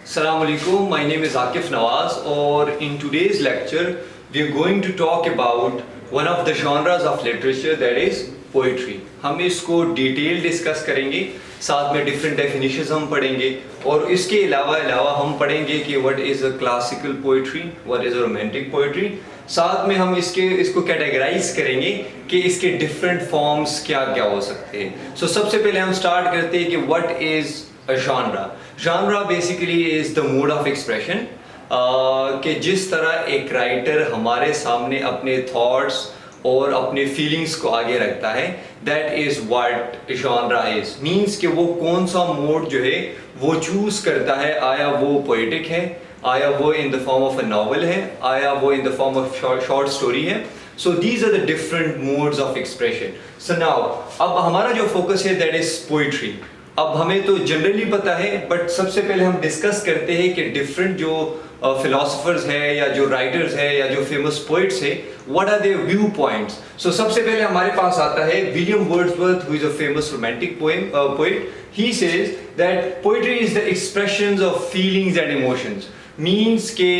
Assalamu alaikum, my name is Akif Nawaz or in today's lecture we are going to talk about one of the genres of literature that is poetry. हम इसको detail discuss करेंगे, साथ में different definitions हम पढ़ेंगे और इसके अलावा हम पढ़ेंगे कि what is a classical poetry, what is a romantic poetry. साथ में हम इसको कैटेगराइज करेंगे कि इसके डिफरेंट फॉर्म्स क्या क्या हो सकते हैं। सो सबसे पहले हम स्टार्ट करते हैं कि what is a genre basically is the mode of expression कि जिस तरह एक राइटर हमारे सामने अपने थॉट्स और अपने फीलिंग्स को आगे रखता है, that is what genre is। Means कि वो कौन सा मोड जो है वो चूज करता है, आया वो पोएटिक है, आया वो in the form of a novel है, आया वो in the form of short story है। So these are the different modes of expression. So now अब हमारा जो फोकस है दैट इज पोइट्री। अब हमें तो जनरली पता है, बट सबसे पहले हम डिस्कस करते हैं कि डिफरेंट जो फिलोसफर्स है या जो राइटर्स है या जो फेमस पोइट्स है, what are their view points. So सबसे पहले हमारे पास आता है William Wordsworth, who is a famous romantic poet. He says that poetry is the expressions of feelings and emotions. Means के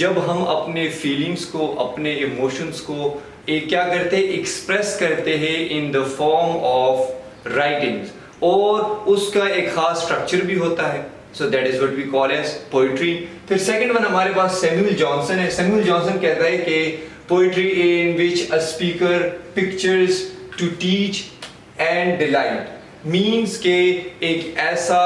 जब हम अपने फीलिंग्स को, अपने इमोशंस को क्या करते हैं, एक्सप्रेस करते हैं in the form of writings, और उसका एक खास स्ट्रक्चर भी होता है। So that is what we call as poetry. फिर सेकंड वन हमारे पास सैमुअल जॉनसन है। सैमुअल जॉनसन कहता है कि poetry in which a speaker pictures to teach and delight. Means के एक ऐसा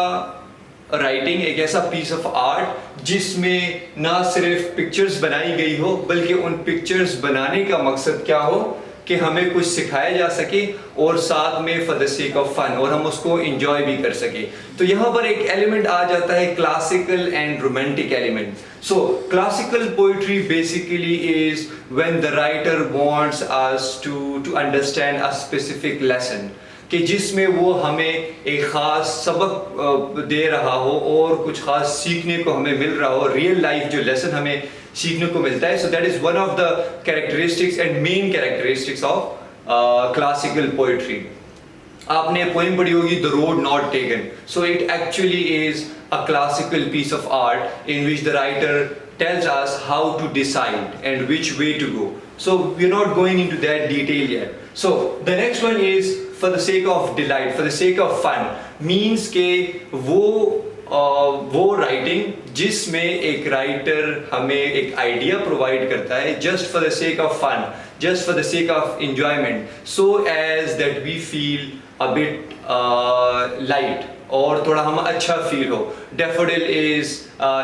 राइटिंग, एक ऐसा पीस ऑफ आर्ट जिसमें ना सिर्फ पिक्चर्स बनाई गई हो, बल्कि उन पिक्चर्स बनाने का मकसद क्या हो कि हमें कुछ सिखाया जा सके और साथ में for the sake of fun, और हम उसको एंजॉय भी कर सके। तो यहाँ पर एक एलिमेंट आ जाता है classical and romantic element. So classical poetry basically is when the writer wants us to understand a specific lesson, कि जिसमें वो हमें एक ख़ास सबक दे रहा हो और कुछ ख़ास सीखने को हमें मिल रहा हो, रियल लाइफ जो लेसन हमें सीखने को मिलता है। So that is one of the characteristics and main characteristics of classical poetry. आपने पोएम पढ़ी होगी the road not taken. So it actually is a classical piece of art in which the writer tells us how to decide and which way to go. So we're not going into that detail yet. So the next one is for the sake of delight, for the sake of fun, means के वो writing जिसमें एक writer हमें एक idea provide करता है just for the sake of fun, just for the sake of enjoyment, so as that we feel a bit light और थोड़ा हम अच्छा फील हो। Daffodil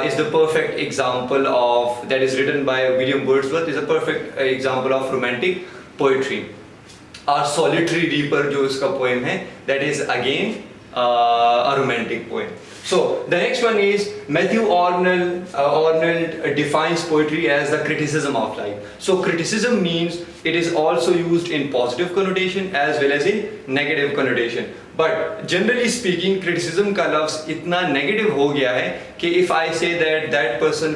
is the perfect example of, that is written by William Wordsworth, is a perfect example of romantic poetry. Our Solitary Reaper जो इसका poem है, that is again a romantic poem. So the next one is Matthew Arnold defines poetry as the criticism of life. So criticism means it is also used in positive connotation as well as in negative connotation. But generally speaking, criticism का लफ्ज़ इतना negative हो गया है कि if I say that person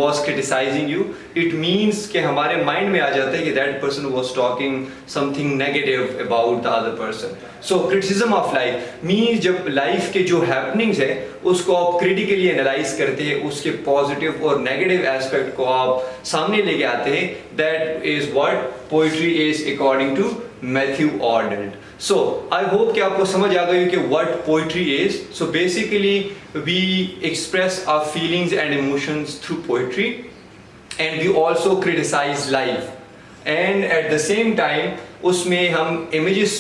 was criticizing you, it means कि हमारे mind में आ जाता है कि that person was talking something negative about the other person. So criticism of life means जब life के जो happenings है उसको आप critically analyze करते हैं, उसके positive और negative aspect को आप सामने लेके आते हैं, that is what poetry is according to Matthew Arnold. So I hope कि आपको समझ आ गई कि what poetry is. So basically we express our feelings and emotions through poetry, and we also criticize life, and at the same time उसमें हम images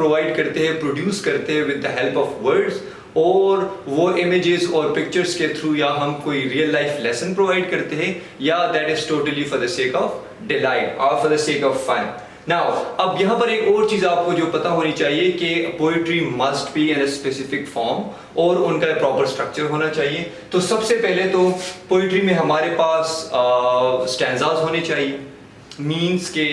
provide करते हैं, produce करते हैं with the help of words, और वो images और pictures के through या हम कोई real life lesson provide करते हैं, या that is totally for the sake of delight or for the sake of fun. Now, अब यहाँ पर एक और चीज़ आपको जो पता होनी चाहिए कि poetry must be in a specific form और उनका प्रॉपर स्ट्रक्चर होना चाहिए। तो सबसे पहले तो पोइट्री में हमारे पास स्टैंजाज होने चाहिए। मीन्स के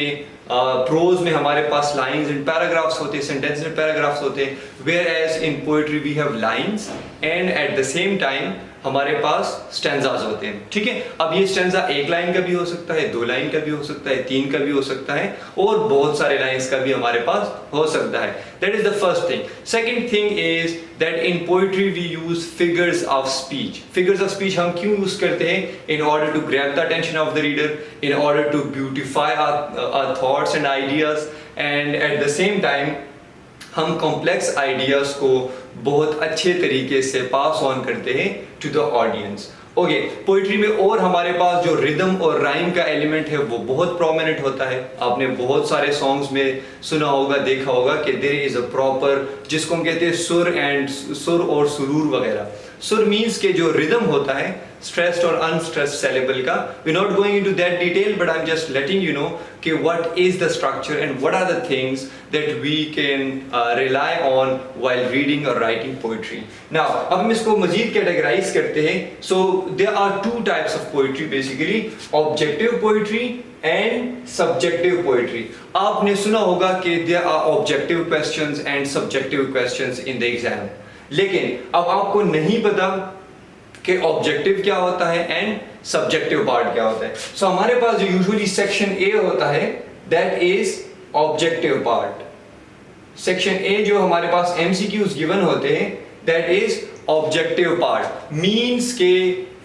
प्रोज में हमारे पास लाइंस एंड पैराग्राफ्स होते हैं, सेंटेंस एंड पैराग्राफ्स होते हैं, whereas in poetry we have lines and at the same time हमारे पास स्टैंजाज होते हैं। ठीक है, अब ये स्टैंजा एक लाइन का भी हो सकता है, 2 लाइन का भी हो सकता है, 3 का भी हो सकता है, और बहुत सारे लाइंस का भी हमारे पास हो सकता है। That is the first thing. Second thing is that in poetry we use figures of speech. Figures of speech हम क्यों use करते हैं? In order to grab the attention of the reader, in order to beautify our thoughts and ideas, and at the same time हम complex ideas को बहुत अच्छे तरीके से पास ऑन करते हैं to the audience. Okay, poetry में और हमारे पास जो रिदम और राइम का एलिमेंट है वो बहुत प्रोमिनेंट होता है. आपने बहुत सारे सॉन्ग्स में सुना होगा, देखा होगा कि देयर इज अ प्रॉपर, जिसको हम कहते हैं सुर और सुरूर वगैरह. सुर मीन्स के जो रिदम होता है स्ट्रेस्ड और अनस्ट्रेस्ड सेलेबल का. We not going into that detail, but I am just letting you know कि what is the structure and what are the things that we can rely on while reading और writing poetry. Now अब हम इसको मजीद categorise करते हैं. So there are two types of poetry basically, objective poetry and subjective poetry. आपने सुना होगा कि there are objective questions and subjective questions in the exam, लेकिन अब आपको नहीं पता कि ऑब्जेक्टिव क्या होता है एंड सब्जेक्टिव पार्ट क्या होता है. सो हमारे पास जो यूजुअली सेक्शन ए होता है that is objective part. Section A जो हमारे पास एमसीक्यूज गिवन होते हैं that is objective part. Means के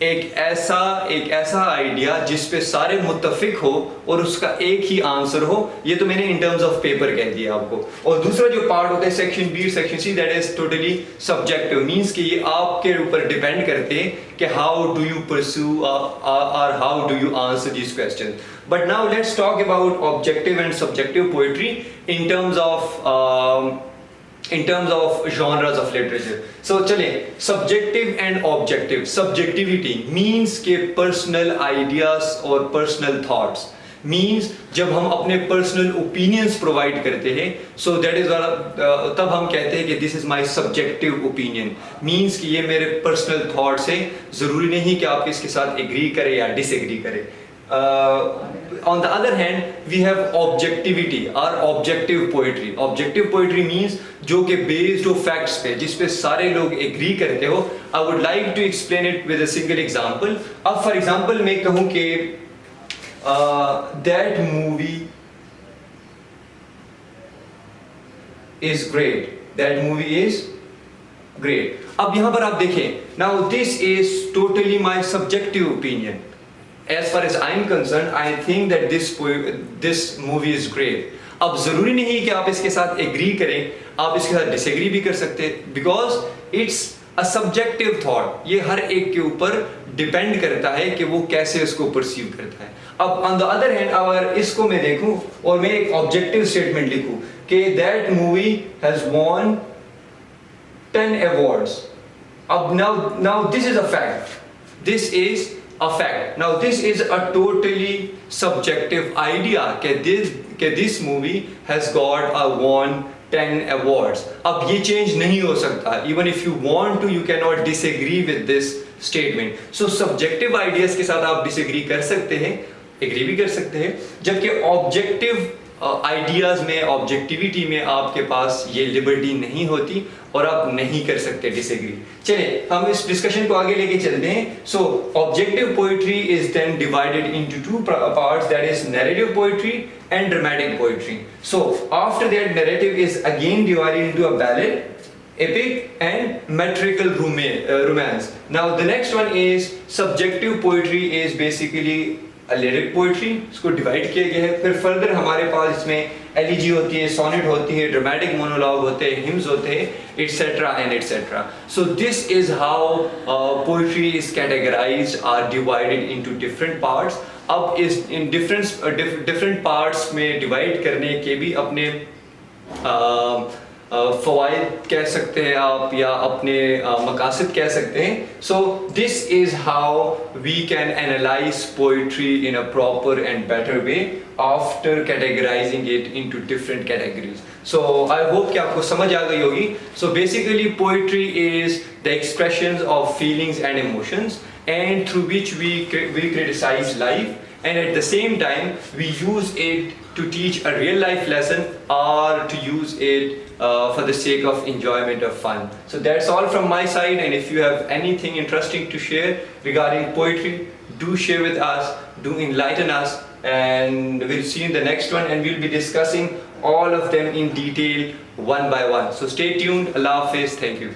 एक ऐसा आइडिया जिस पे सारे मुत्तफिक हो और उसका एक ही आंसर हो. ये तो मैंने इन टर्म्स ऑफ पेपर कह दिया आपको. और दूसरा जो पार्ट होता है section B, section C, that is totally subjective. Means कि ये आपके ऊपर डिपेंड करते हैं कि हाउ डू यू परस्यू और how do you answer this question. But now let's talk about objective and subjective poetry in terms of genres of literature. So चलें, subjective and objective. Subjectivity means के personal ideas और personal thoughts. Means जब हम अपने personal opinions provide करते हैं, so that is तब हम कहते हैं कि this is my subjective opinion. Means कि ये मेरे personal thoughts हैं, ज़रूरी नहीं कि आप इसके साथ agree करें या disagree करें. On the other hand, we have objectivity or objective poetry. Objective poetry means जो कि based हो facts पे, जिस पे सारे लोग agree करते हो. I would like to explain it with a single example. अब for example मैं कहूँ कि that movie is great. That movie is great. अब यहाँ पर आप देखें. Now this is totally my subjective opinion. As far as I am concerned, I think that this movie is great. अब जरूरी नहीं कि आप इसके साथ एग्री करें, आप इसके साथ डिसएग्री भी कर सकते हैं, because it's a subjective thought. ये हर एक के ऊपर डिपेंड करता है कि वो कैसे उसको परसीव करता है. अब ऑन द अदर हैंड अगर इसको मैं देखूं और मैं एक ऑब्जेक्टिव स्टेटमेंट लिखूं कि that movie has won 10 awards. अब now this is a fact. This is a fact. Now this is a totally subjective idea कि this movie has got won 10 awards. अब ये change नहीं हो सकता. Even if you want to, you cannot disagree with this statement. So subjective ideas के साथ आप disagree कर सकते हैं, agree भी कर सकते हैं, जबकि objective आइडियाज में, ऑब्जेक्टिविटी में आपके पास ये लिबर्टी नहीं होती और आप नहीं कर सकते डिसएग्री. चलिए हम इस डिस्कशन को आगे लेके चलते हैं. So objective poetry is then divided into two parts, that is narrative poetry and dramatic poetry. So after that narrative is again divided into a ballad, epic and metrical romance. Now the next one is subjective poetry is basically lyric poetry. इसको divide किया गया है. फिर further हमारे पास इसमें elegy होती है, sonnet होती है, ड्रामेटिक मोनोलॉग होते हैं, हिम्स होते हैं, etcetera and etcetera. So this is how poetry is categorised और डिवाइडेड इनटू डिफरेंट पार्ट्स. अब इस इन डिफरेंट पार्ट्स में डिवाइड करने के भी अपने फ़वाइद कह सकते हैं आप या अपने मकासद कह सकते हैं. So this is how we can analyse poetry in a proper and better way after categorising it into different categories. So I hope कि आपको समझ आ गई होगी. So basically poetry is the expressions of feelings and emotions and through which we criticize life and at the same time we use it to teach a real life lesson or to use it for the sake of enjoyment or fun. So that's all from my side, and if you have anything interesting to share regarding poetry, do share with us, do enlighten us, and we'll see you in the next one, and we'll be discussing all of them in detail one by one. So stay tuned. Allah Hafiz. Thank you.